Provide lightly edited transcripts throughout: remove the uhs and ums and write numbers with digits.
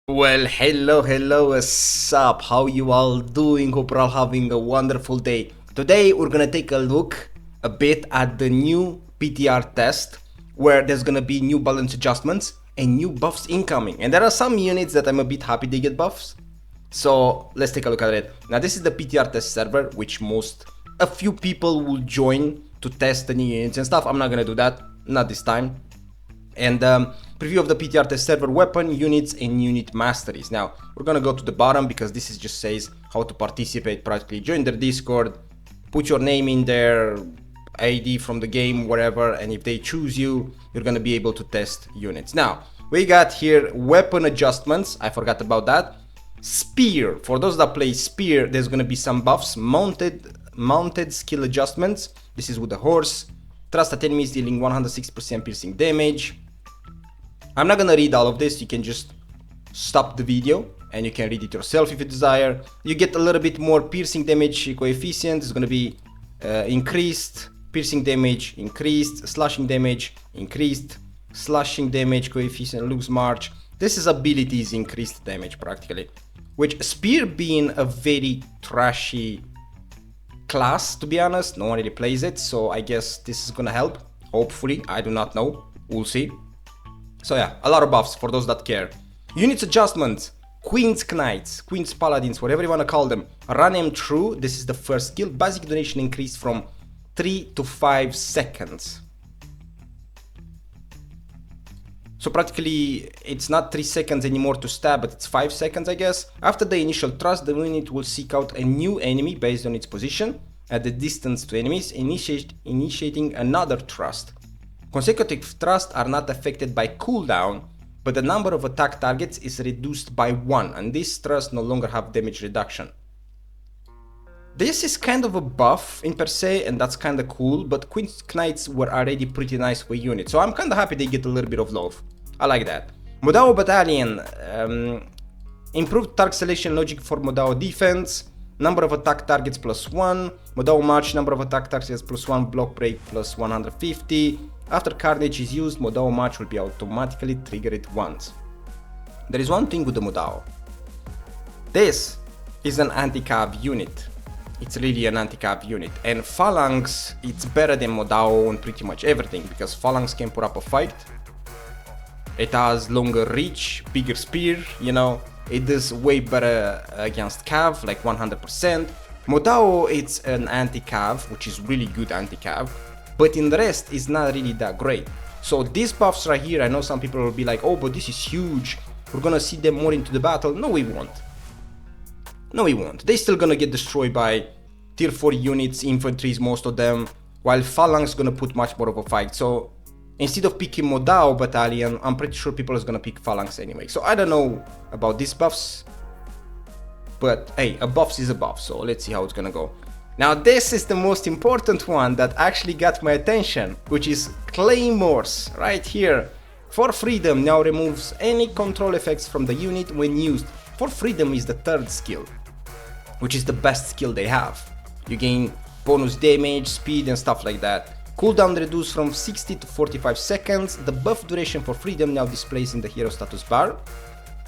Well, hello, what's up? How you all doing? Hope you're all having a wonderful day. Today we're gonna take a look a bit at the new PTR test, where there's gonna be new balance adjustments and new buffs incoming. And there are some units that I'm a bit happy they get buffs. So let's take a look at it. Now this is the PTR test server, which a few people will join to test the new units and stuff. I'm not gonna do that, not this time. And preview of the PTR test server weapon, units, and unit masteries. Now, we're gonna go to the bottom because this is just says how to participate practically. Join their Discord, put your name in there, ID from the game, wherever, and if they choose you, you're gonna be able to test units. Now, we got here weapon adjustments, I forgot about that. Spear, for those that play Spear, there's gonna be some buffs, mounted skill adjustments. This is with the horse. Trust at enemies dealing 106% piercing damage. I'm not gonna read all of this, you can just stop the video and you can read it yourself if you desire. You get a little bit more piercing damage coefficient, it's gonna be increased, piercing damage increased, slashing damage increased, slashing damage coefficient, lose march. This is abilities increased damage practically, which Spear being a very trashy class, to be honest, no one really plays it, so I guess this is gonna help, hopefully, I do not know, we'll see. So yeah, a lot of buffs for those that care. Units adjustments, Queen's Knights, Queen's Paladins, whatever you wanna call them, run them through. This is the first skill, basic duration increased from 3 to 5 seconds. So practically, it's not 3 seconds anymore to stab, but it's 5 seconds, I guess. After the initial thrust, the unit will seek out a new enemy based on its position at the distance to enemies, initiating another thrust. Consecutive thrusts are not affected by cooldown, but the number of attack targets is reduced by 1, and these thrusts no longer have damage reduction. This is kind of a buff in per se, and that's kind of cool, but Queen's Knights were already pretty nice for units, so I'm kind of happy they get a little bit of love. I like that. Modao Battalion, improved target selection logic for Modao defense, number of attack targets +1, Modao March, number of attack targets +1, block break +150. After Carnage is used, Modao March will be automatically triggered once. There is one thing with the Modao. This is an anti-cav unit. It's really an anti-cav unit, and Phalanx, it's better than Modao on pretty much everything, because Phalanx can put up a fight. It has longer reach, bigger spear, you know, it does way better against cav, like 100%. Modao, it's an anti-cav, which is really good anti-cav, but in the rest, it's not really that great. So these buffs right here, I know some people will be like, oh, but this is huge, we're gonna see them more into the battle. No, we won't. No, we won't. They're still gonna get destroyed by tier 4 units, infantries, most of them, while Phalanx is gonna put much more of a fight. So instead of picking Modao Battalion, I'm pretty sure people are gonna pick Phalanx anyway. So I don't know about these buffs, but hey, a buff is a buff, so let's see how it's gonna go. Now this is the most important one that actually got my attention, which is Claymores, right here. For Freedom now removes any control effects from the unit when used. For Freedom is the third skill, which is the best skill they have. You gain bonus damage, speed and stuff like that. Cooldown reduced from 60 to 45 seconds. The buff duration for Freedom now displays in the hero status bar.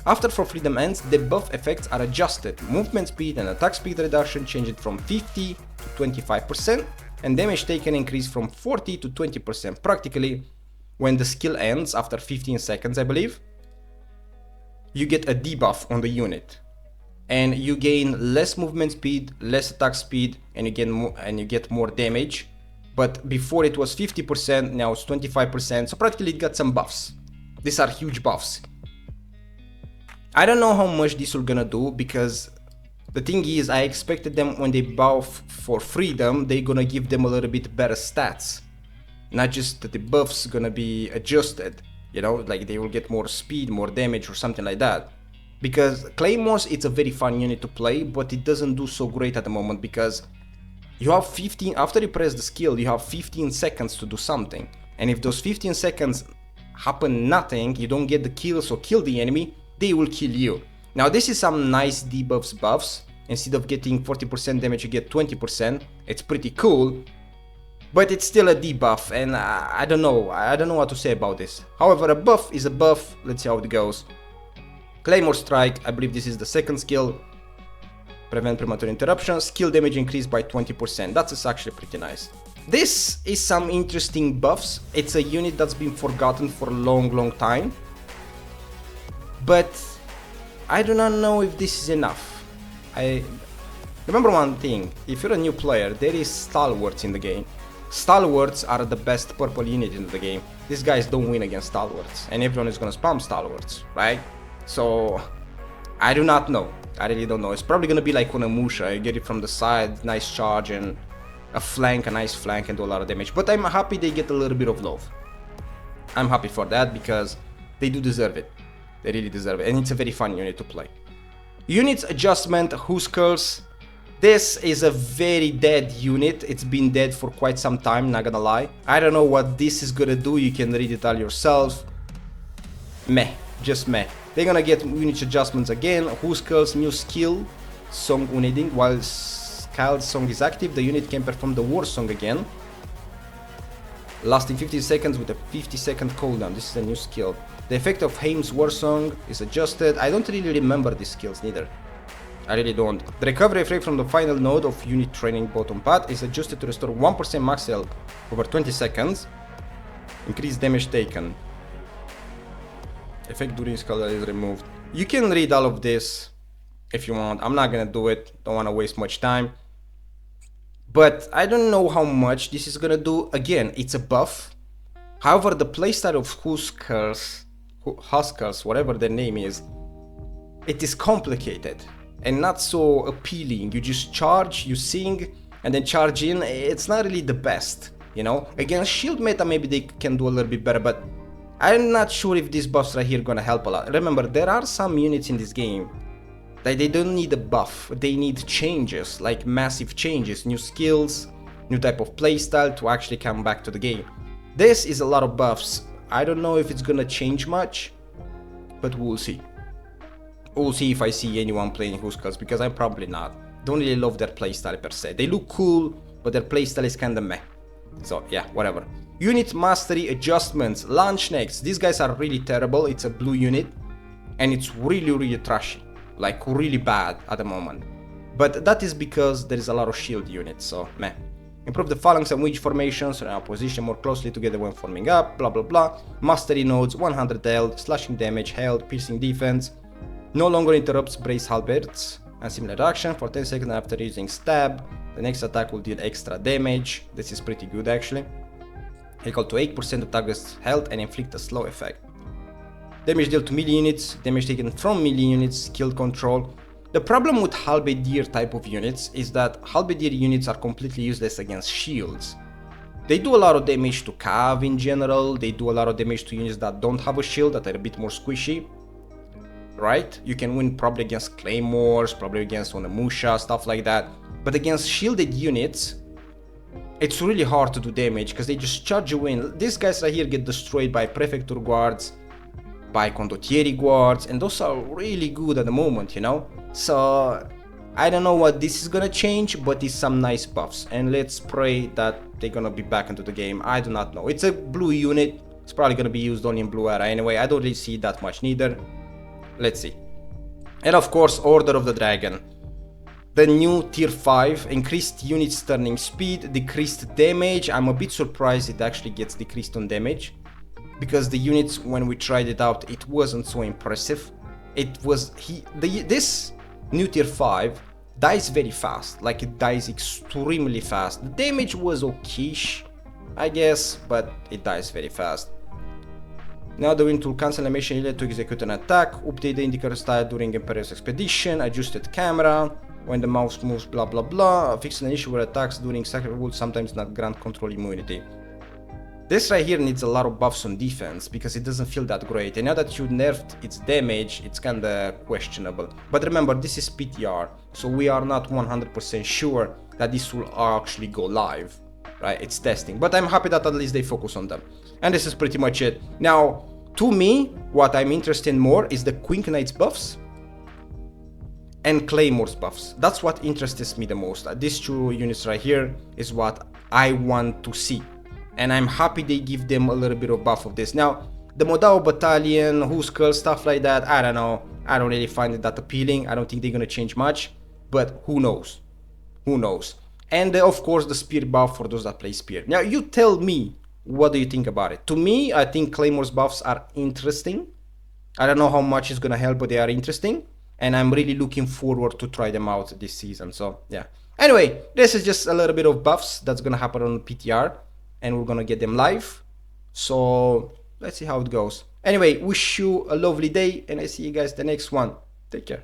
After For Freedom ends, the buff effects are adjusted. Movement speed and attack speed reduction changed from 50 to 25%, and damage taken increased from 40 to 20%. Practically, when the skill ends after 15 seconds, I believe, you get a debuff on the unit. And you gain less movement speed, less attack speed, and you get more damage. But before it was 50%, now it's 25%, so practically it got some buffs. These are huge buffs. I don't know how much this will gonna do, because the thing is, I expected them when they buff For Freedom, they're gonna give them a little bit better stats. Not just that the buffs gonna be adjusted, you know, like they will get more speed, more damage or something like that. Because Claymores, it's a very fun unit to play, but it doesn't do so great at the moment, because you have 15, after you press the skill, you have 15 seconds to do something. And if those 15 seconds happen nothing, you don't get the kills or kill the enemy, they will kill you. Now this is some nice debuffs buffs. Instead of getting 40% damage, you get 20%. It's pretty cool. But it's still a debuff, and I don't know what to say about this. However, a buff is a buff, let's see how it goes. Claymore Strike, I believe this is the second skill. Prevent premature interruption. Skill damage increased by 20%. That's actually pretty nice. This is some interesting buffs. It's a unit that's been forgotten for a long time. But I do not know if this is enough. I remember one thing. If you're a new player, there is Stalwarts in the game. Stalwarts are the best purple unit in the game. These guys don't win against Stalwarts. And everyone is gonna spam Stalwarts, right? So I do not know. I really don't know. It's probably gonna be like on a Musha. You get it from the side, nice charge, and a nice flank, and do a lot of damage. But I'm happy they get a little bit of love. I'm happy for that because they do deserve it. They really deserve it, and it's a very fun unit to play. Units adjustment, Huskarls. This is a very dead unit. It's been dead for quite some time, not gonna lie. I don't know what this is gonna do. You can read it all yourself. Meh, just meh. They're gonna get unit adjustments again. Huskarl's new skill, Song Unending. While Skal's song is active, the unit can perform the war song again, lasting 50 seconds with a 50-second cooldown. This is a new skill. The effect of Haim's war song is adjusted. I don't really remember these skills neither. I really don't. The recovery effect from the final node of unit training buffs.But is adjusted to restore 1% max health over 20 seconds. Increase damage taken. Effect during skill is removed. You can read all of this if you want. I'm not gonna do it. Don't wanna waste much time. But I don't know how much this is gonna do. Again, it's a buff. However, the playstyle of Huskarls, whatever their name is, it is complicated and not so appealing. You just charge, you sing, and then charge in. It's not really the best, you know? Against shield meta, maybe they can do a little bit better, but I'm not sure if these buffs right here gonna help a lot. Remember, there are some units in this game that they don't need a buff. They need changes, like massive changes, new skills, new type of playstyle to actually come back to the game. This is a lot of buffs. I don't know if it's gonna change much, but we'll see. We'll see if I see anyone playing Huskarls, because I'm probably not. Don't really love their playstyle per se. They look cool, but their playstyle is kinda meh. So yeah, whatever. Unit mastery adjustments. Launch next. These guys are really terrible. It's a blue unit, and it's really trashy. Like really bad at the moment. But that is because there is a lot of shield units, so meh. Improve the phalanx and wedge formations, now position more closely together when forming up, blah blah blah. Mastery nodes, 100 health, slashing damage, health, piercing defense. No longer interrupts brace halberds, and similar action for 10 seconds after using stab. The next attack will deal extra damage. This is pretty good actually. Equal to 8% of target's health and inflict a slow effect. Damage dealt to melee units, damage taken from melee units, skill control. The problem with halberdier type of units is that halberdier units are completely useless against shields. They do a lot of damage to cav in general, they do a lot of damage to units that don't have a shield, that are a bit more squishy. Right? You can win probably against Claymores, probably against Onamusha, stuff like that. But against shielded units, it's really hard to do damage because they just charge you in. These guys right here get destroyed by Prefecture guards, by Condottieri guards, and those are really good at the moment, you know? So I don't know what this is gonna change, but it's some nice buffs, and let's pray that they're gonna be back into the game. I do not know. It's a blue unit. It's probably gonna be used only in blue era anyway. I don't really see that much neither. Let's see. And of course, Order of the Dragon. The new tier 5, increased units turning speed, decreased damage. I'm a bit surprised it actually gets decreased on damage, because the units, when we tried it out, it wasn't so impressive. It was, this new tier 5 dies very fast, like it dies extremely fast. The damage was okayish, I guess, but it dies very fast. Now the wind tool cancel animation needed to execute an attack, update the indicator style during Imperious Expedition, adjusted camera, when the mouse moves, blah blah blah, fix an issue where attacks during sacred wood sometimes not grant control immunity. This right here needs a lot of buffs on defense because it doesn't feel that great, and now that you nerfed its damage, it's kinda questionable. But remember, this is PTR, so we are not 100% sure that this will actually go live, right? It's testing, but I'm happy that at least they focus on them. And this is pretty much it. Now, to me, what I'm interested in more is the Quink Knight's buffs and Claymore's buffs. That's what interests me the most. These two units right here is what I want to see. And I'm happy they give them a little bit of buff of this. Now, The Modao Battalion, Huskarl, stuff like that, I don't know. I don't really find it that appealing. I don't think they're gonna change much, but who knows? Who knows? And of course the spear buff for those that play spear. Now you tell me, what do you think about it? To me, I think Claymore's buffs are interesting. I don't know how much it's gonna help, but they are interesting. And I'm really looking forward to try them out this season, so yeah. Anyway, this is just a little bit of buffs that's gonna happen on PTR, and we're gonna get them live. So let's see how it goes. Anyway, wish you a lovely day, and I see you guys the next one. Take care.